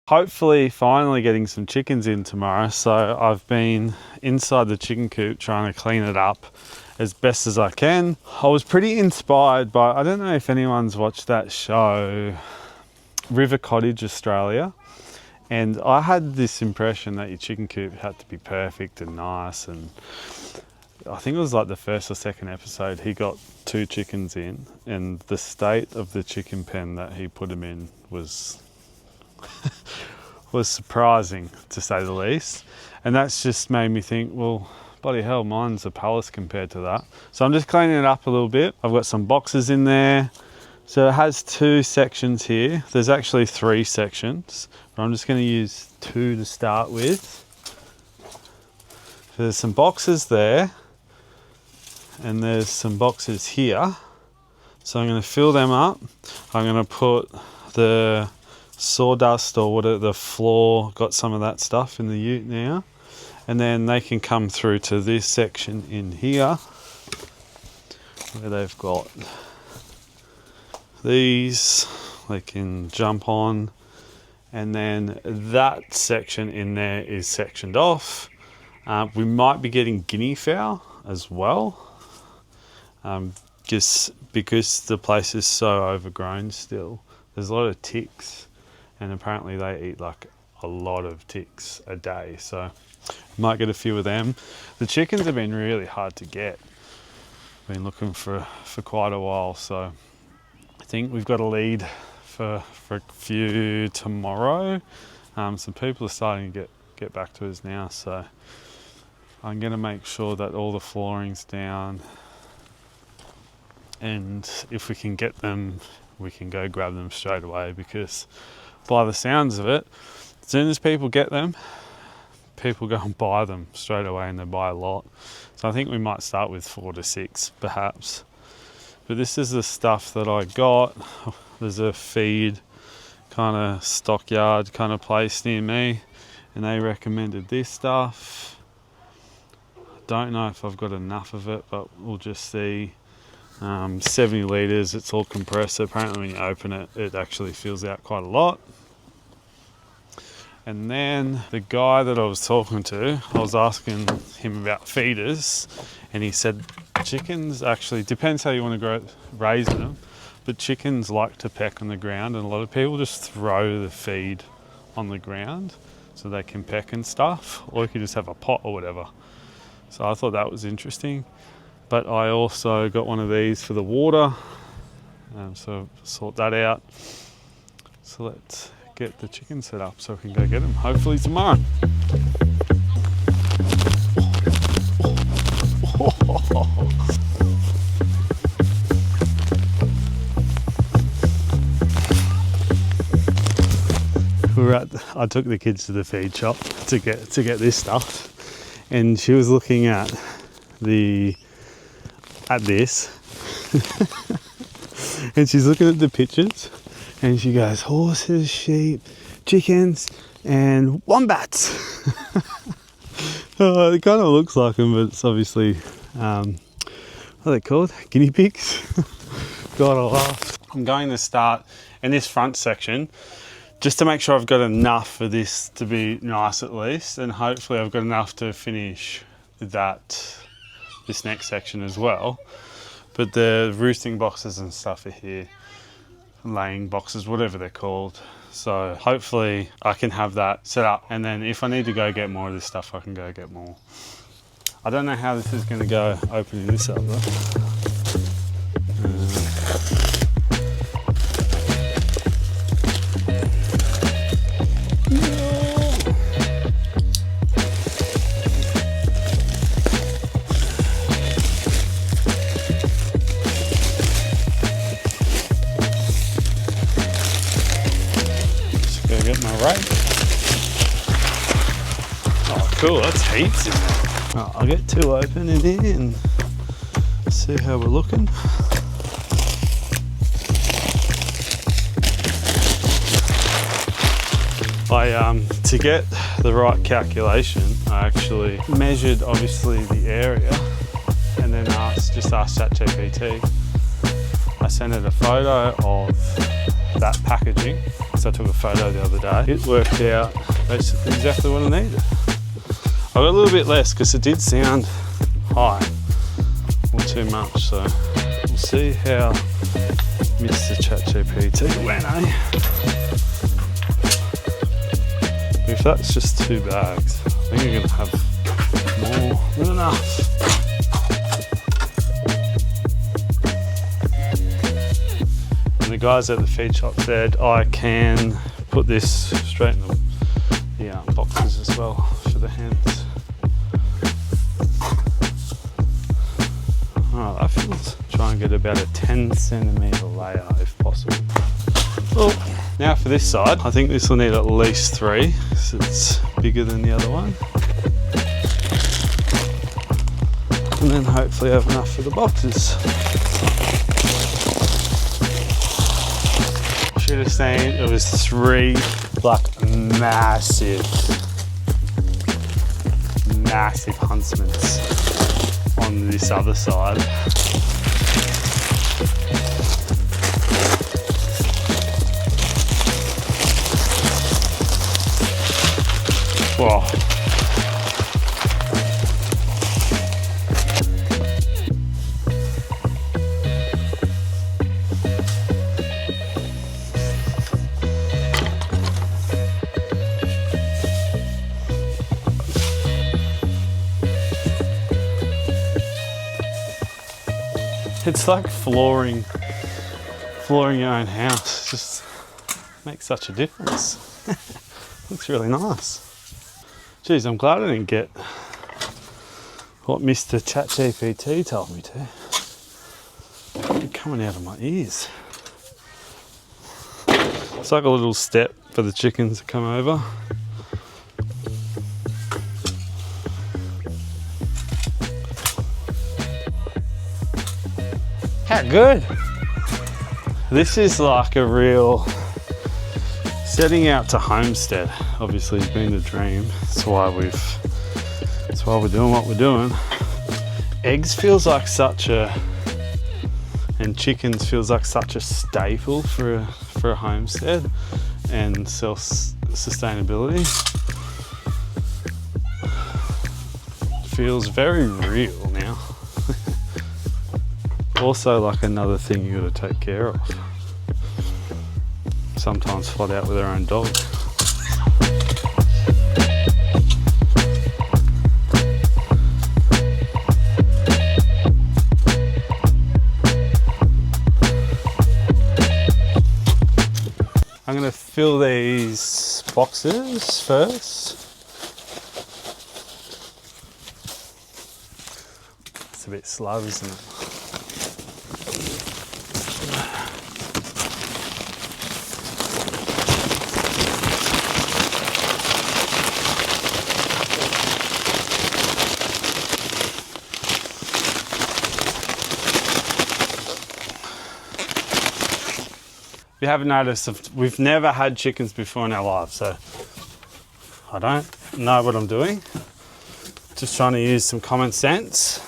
Hopefully finally getting some chickens in tomorrow. So I've been inside the chicken coop trying to clean it up as best as I can. I was pretty inspired by, I don't know if anyone's watched that show, River Cottage Australia. And I had this impression that your chicken coop had to be perfect and nice, and I think it was like the first or second episode he got 2 chickens in, and the state of the chicken pen that he put them in was was surprising, to say the least. And that's just made me think, well, bloody hell, mine's a palace compared to that. So I'm just cleaning it up a little bit. I've got some boxes in there. So it has 2 sections here. There's actually 3 sections, but I'm just going to use 2 to start with. So there's some boxes there, and there's some boxes here. So I'm going to fill them up. I'm going to put the sawdust or whatever, the floor, got some of that stuff in the ute now, and then they can come through to this section in here where they've got these they can jump on, and then that section in there is sectioned off. We might be getting guinea fowl as well, just because the place is so overgrown still. There's a lot of ticks, and apparently they eat like a lot of ticks a day, so might get a few of them. The chickens have been really hard to get. Been looking for quite a while, so I think we've got a lead for a few tomorrow. Some people are starting to get back to us now, so I'm going to make sure that all the flooring's down, and if we can get them, we can go grab them straight away, because by the sounds of it, as soon as people get them, people go and buy them straight away, and they buy a lot. So I think we might start with 4 to 6 perhaps. But this is the stuff that I got. There's a feed kind of stockyard kind of place near me, and they recommended this stuff. I don't know if I've got enough of it, but we'll just see. 70 litres, it's all compressed. Apparently when you open it, it actually fills out quite a lot. And then the guy that I was talking to, I was asking him about feeders, and he said chickens actually, depends how you want to raise them, but chickens like to peck on the ground, and a lot of people just throw the feed on the ground so they can peck and stuff, or you could just have a pot or whatever. So I thought that was interesting. But I also got one of these for the water, so sort that out. So let's get the chicken set up so we can go get them, hopefully tomorrow. I took the kids to the feed shop to get this stuff, and she was looking at this and she's looking at the pictures, and she goes, horses, sheep, chickens and wombats. It kind of looks like them, but it's obviously what are they called, guinea pigs. God, I laughed. I'm going to start in this front section just to make sure I've got enough for this to be nice at least, and hopefully I've got enough to finish this next section as well. But the roosting boxes and stuff are here, laying boxes, whatever they're called. So hopefully I can have that set up, and then if I need to go get more of this stuff, I can go get more. I don't know how this is going to go opening this up though. Oh cool, that's heaps in there. Right, I'll get 2 open in here and see how we're looking. To get the right calculation, I actually measured obviously the area, and then just asked ChatGPT. I sent it a photo of that packaging because I took a photo the other day. It worked out basically exactly what I needed. I got a little bit less because it did sound high or too much, so we'll see how Mr. ChatGPT went, eh? If that's just 2 bags, I think you're gonna have more than enough. And the guys at the feed shop said I can put this straight in the boxes as well for the hens. Oh, that feels. Try and get about a 10 centimetre layer if possible. Well, now for this side, I think this will need at least 3 because it's bigger than the other one. And then hopefully have enough for the boxes. Should have seen it was 3 like massive huntsmans on this other side. Whoa. It's like flooring your own house. Just makes such a difference. Looks really nice. Geez, I'm glad I didn't get what Mr. ChatGPT told me to. It's coming out of my ears. It's like a little step for the chickens to come over. How good! This is like a real setting out to homestead. Obviously, it's been the dream. That's why we're doing what we're doing. Eggs feels like and chickens feels like such a staple for a homestead and self-sustainability. Feels very real now. Also like another thing you got to take care of. Sometimes flat out with our own dog. I'm going to fill these boxes first. It's a bit slow, isn't it? If you haven't noticed, we've never had chickens before in our lives, so I don't know what I'm doing. Just trying to use some common sense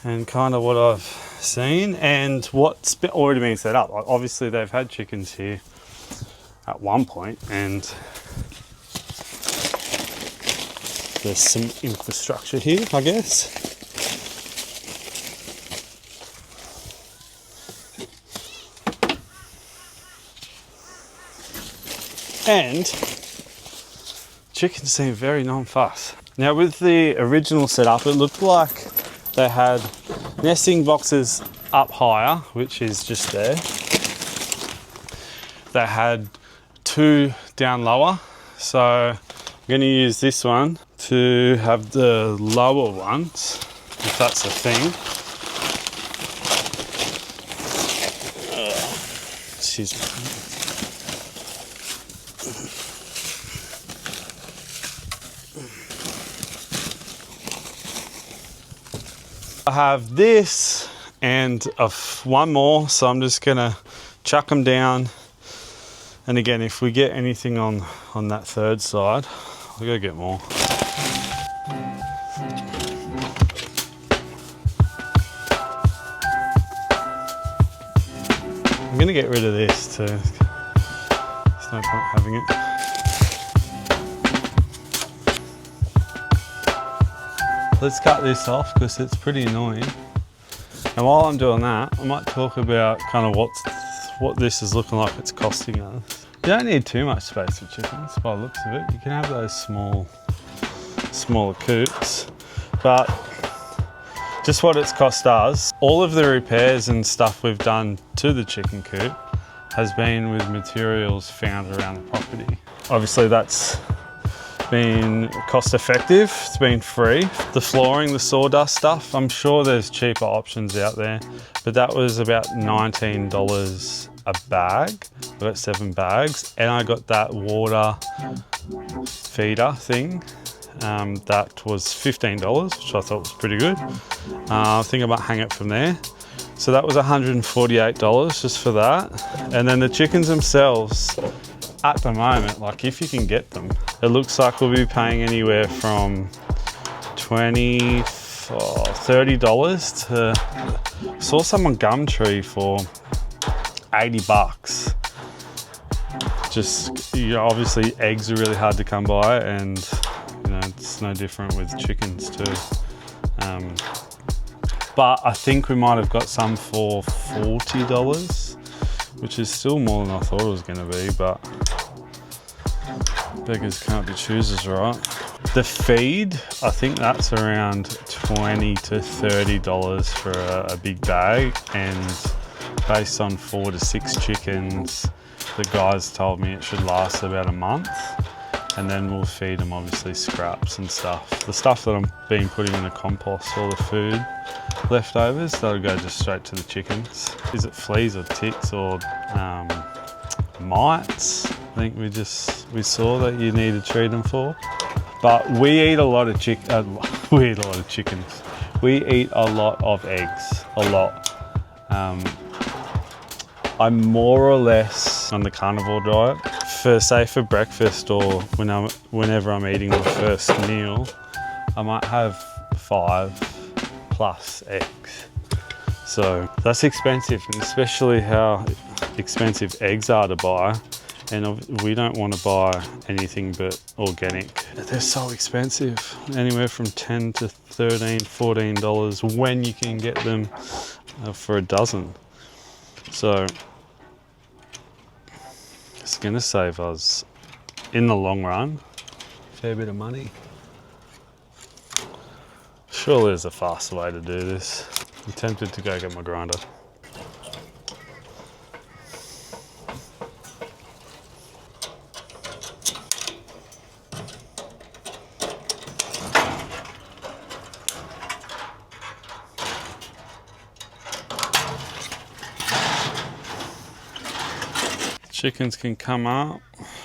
and kind of what I've seen and what's already been set up. Obviously, they've had chickens here at one point, and there's some infrastructure here, I guess. And chickens seem very non-fuss. Now with the original setup, it looked like they had nesting boxes up higher, which is just there. They had 2 down lower. So I'm gonna use this one to have the lower ones, if that's a thing. Excuse me. I have this and one more, so I'm just gonna chuck them down. And again, if we get anything on that third side, I'll go get more. I'm gonna get rid of this too. There's no point having it. Let's cut this off because it's pretty annoying. And while I'm doing that, I might talk about kind of what this is looking like it's costing us. You don't need too much space for chickens by the looks of it. You can have those smaller coops, but just what it's cost us. All of the repairs and stuff we've done to the chicken coop has been with materials found around the property. Obviously that's been cost effective, it's been free. The flooring, the sawdust stuff, I'm sure there's cheaper options out there, but that was about $19 a bag. I got 7 bags and I got that water feeder thing. That was $15, which I thought was pretty good. I think I might hang it from there. So that was $148 just for that. And then the chickens themselves, at the moment, like if you can get them, it looks like we'll be paying anywhere from $20 or $30 to, saw some on Gumtree for $80. Just, you know, obviously eggs are really hard to come by, and you know, it's no different with chickens too. But I think we might have got some for $40, which is still more than I thought it was going to be, but beggars can't be choosers, right? The feed, I think that's around $20 to $30 for a big bag, and based on 4 to 6 chickens, the guys told me it should last about a month. And then we'll feed them obviously scraps and stuff. The stuff that I'm being putting in the compost, all the food leftovers, that'll go just straight to the chickens. Is it fleas or ticks or mites? I think we saw that you need to treat them for. But we eat a lot of chickens. We eat a lot of eggs, a lot. I'm more or less on the carnivore diet. For breakfast or whenever I'm eating my first meal, I might have 5+ eggs. So that's expensive, and especially how expensive eggs are to buy. And we don't want to buy anything but organic. They're so expensive, anywhere from $10 to $13, $14 when you can get them for a dozen. So it's going to save us, in the long run, a fair bit of money. Surely there's a faster way to do this. I'm tempted to go get my grinder. Chickens can come up.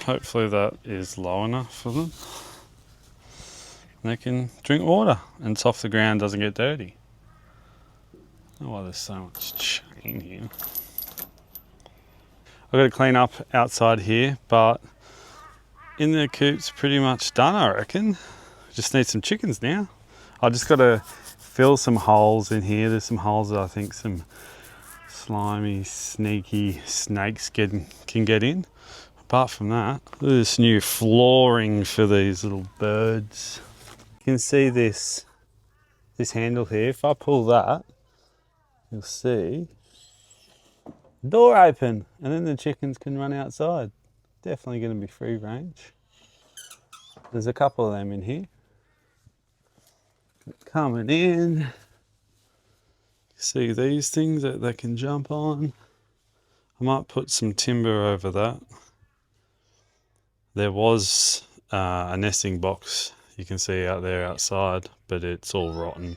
Hopefully that is low enough for them. They can drink water and it's off the ground, doesn't get dirty. I don't know why there's so much chain here. I've got to clean up outside here, but in the coop's pretty much done, I reckon. Just need some chickens now. I just got to fill some holes in here. There's some holes that I think some slimy, sneaky snakes can get in. Apart from that, look at this new flooring for these little birds. You can see this handle here. If I pull that, you'll see door open, and then the chickens can run outside. Definitely going to be free range. There's a couple of them in here. Coming in. See these things that they can jump on. I might put some timber over that. There was a nesting box you can see out there outside, but it's all rotten.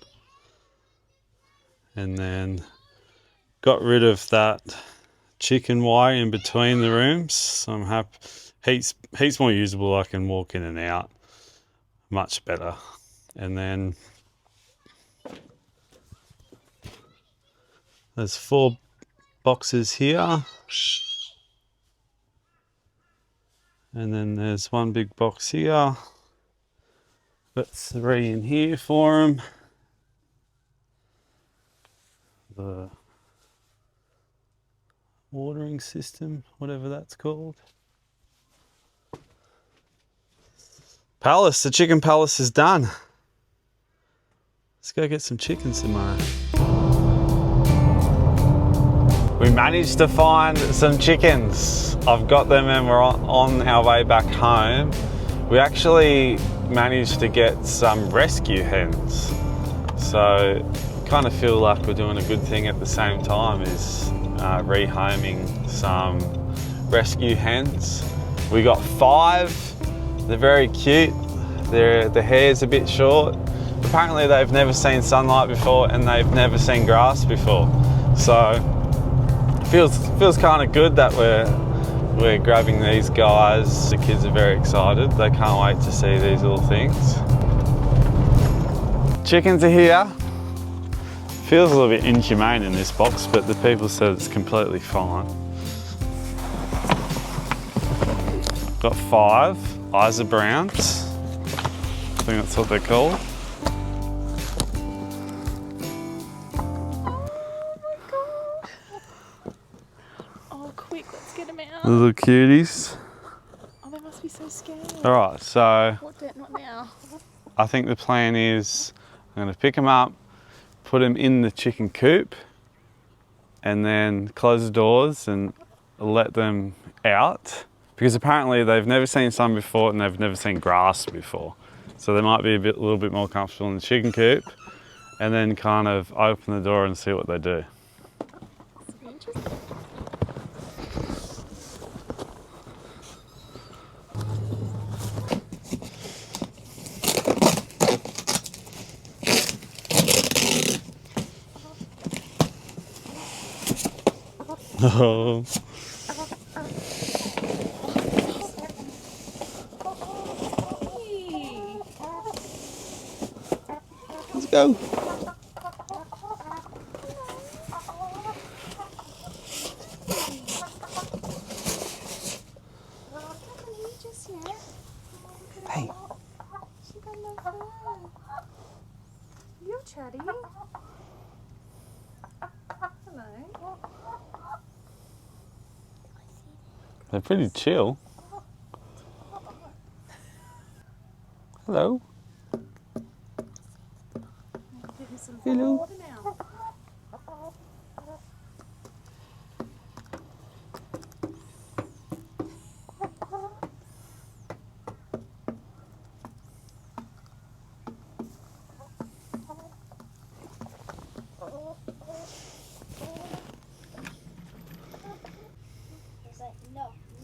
And then got rid of that chicken wire in between the rooms. So I'm happy. Heaps more usable. I can walk in and out much better. And then there's 4 boxes here. And then there's 1 big box here. Got 3 in here for them. The watering system, whatever that's called. Palace, the chicken palace is done. Let's go get some chickens tomorrow. We managed to find some chickens. I've got them and we're on our way back home. We actually managed to get some rescue hens. So kind of feel like we're doing a good thing at the same time, is rehoming some rescue hens. We got 5. They're very cute. The hair's a bit short. Apparently they've never seen sunlight before and they've never seen grass before. So feels kind of good that we're grabbing these guys. The kids are very excited. They can't wait to see these little things. Chickens are here. Feels a little bit inhumane in this box, but the people said it's completely fine. Got 5 Isa Browns. I think that's what they're called. Little cuties. Oh, they must be so scared. Alright, so What, not now. I think the plan is I'm going to pick them up, put them in the chicken coop, and then close the doors and let them out. Because apparently they've never seen sun before and they've never seen grass before. So they might be a little bit more comfortable in the chicken coop, and then kind of open the door and see what they do. Oh. Let's go. Hey. You're chatty. Hello. They're pretty chill. Hello. Hello.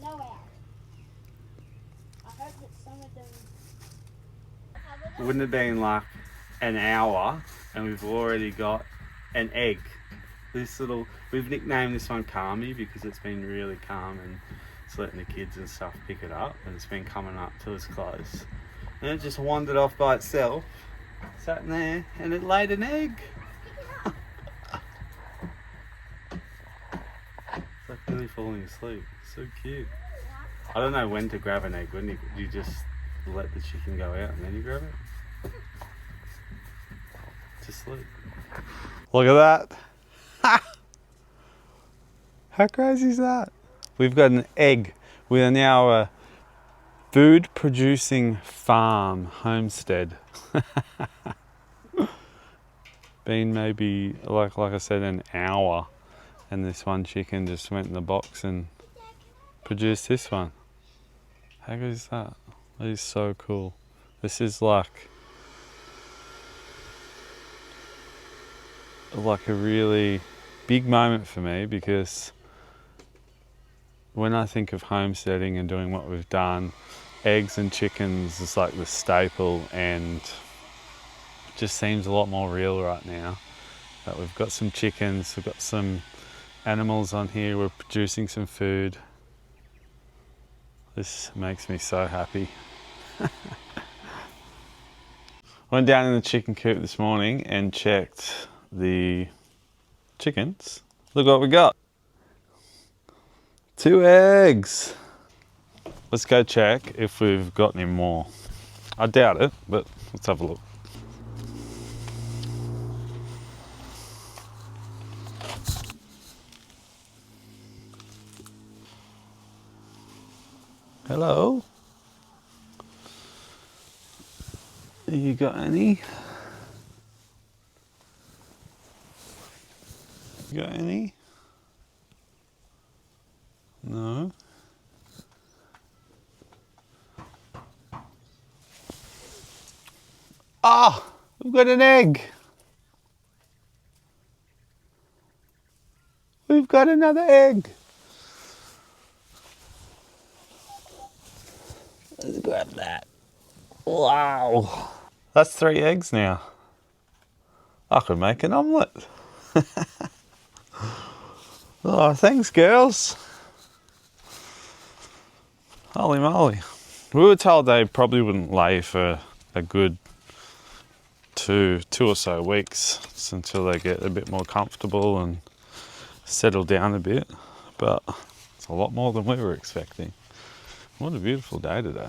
No out. I hope that some of them... Wouldn't have been like an hour and we've already got an egg. We've nicknamed this one Calmy because it's been really calm and it's letting the kids and stuff pick it up, and it's been coming up till it's close. And it just wandered off by itself, sat in there, and it laid an egg. It's like really falling asleep. So cute. I don't know when to grab an egg. When do you just let the chicken go out and then you grab it? To sleep. Look at that. How crazy is that? We've got an egg. We are now a food producing farm, Homestead. Been maybe, like I said, an hour, and this one chicken just went in the box and produced this one. How good is that? That is so cool. This is like a really big moment for me, because when I think of homesteading and doing what we've done, eggs and chickens is like the staple, and it just seems a lot more real right now that we've got some chickens, we've got some animals on here, we're producing some food. This makes me so happy. Went down in the chicken coop this morning and checked the chickens. Look what we got. 2 eggs. Let's go check if we've got any more. I doubt it, but let's have a look. Hello. You got any? You got any? No. Ah, we've got an egg. We've got another egg. Let's grab that. Wow. That's 3 eggs now. I could make an omelette. Oh, thanks, girls. Holy moly. We were told they probably wouldn't lay for a good two or so weeks until they get a bit more comfortable and settle down a bit. But it's a lot more than we were expecting. What a beautiful day today.